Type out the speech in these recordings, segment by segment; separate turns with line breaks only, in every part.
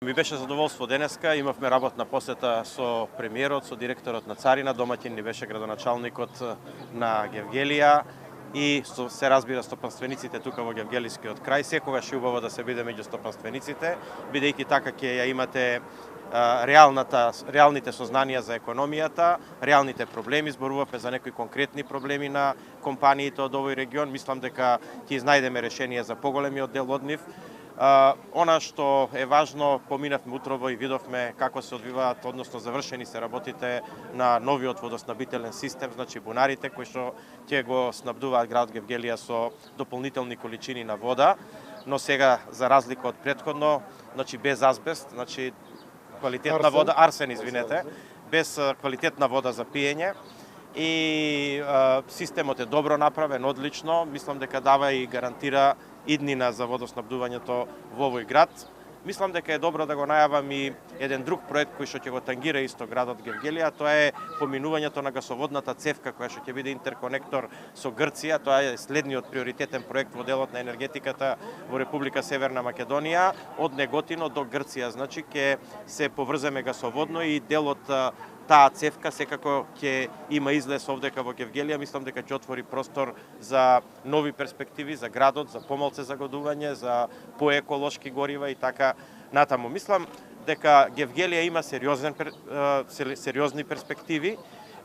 Ми беше задоволство денеска, имавме работна посета со премиерот, со директорот на Царина, домаќин ни беше градоначалникот на Гевгелија и се разбира стопанствениците тука во Гевгелискиот крај. Секогаш е убаво да се биде меѓу стопанствениците, бидејќи така ќе ја имате реалните сознанија за економијата, реалните проблеми, зборувавме за некои конкретни проблеми на компаниите од овој регион, мислам дека ќе изнајдеме решение за поголемиот дел од нив. Она што е важно, поминавме утрово и видовме како се одвиваат, односно завршени се работите на новиот водоснабдителен систем, значи бунарите кои што ќе го снабдуваат градот Гевгелија со дополнителни количини на вода, но сега за разлика од претходно, значи без азбест, значи квалитетна вода, арсен, извинете, без квалитетна вода за пиење. И системот е добро направен, одлично, мислам дека дава и гарантира иднина за водоснабдувањето во овој град. Мислам дека е добро да го најавам и еден друг проект кој што ќе го тангира исто градот Гевгелија, тоа е поминувањето на гасоводната цевка која што ќе биде интерконектор со Грција. Тоа е следниот приоритетен проект во делот на енергетиката во Република Северна Македонија, од Неготино до Грција. Значи ќе се поврземе гасоводно и делот таа цевка секако ќе има излез овдека во Гевгелија. Мислам дека ќе отвори простор за нови перспективи за градот, за помалце загадување, за поеколошки горива и така натаму. Мислам дека Гевгелија има сериозни перспективи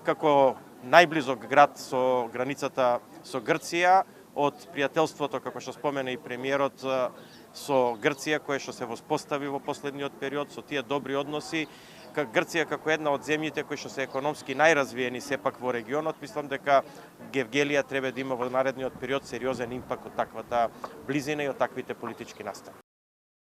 како најблизок град со границата со Грција, од пријателството, како што спомена и премиерот, со Грција, кое што се воспостави во последниот период, со тие добри односи. Грција како една од земјите кои што се економски најразвиени сепак во регионот, мислам дека Гевгелија треба да има во наредниот период сериозен импакт од таквата близина и од таквите политички настани.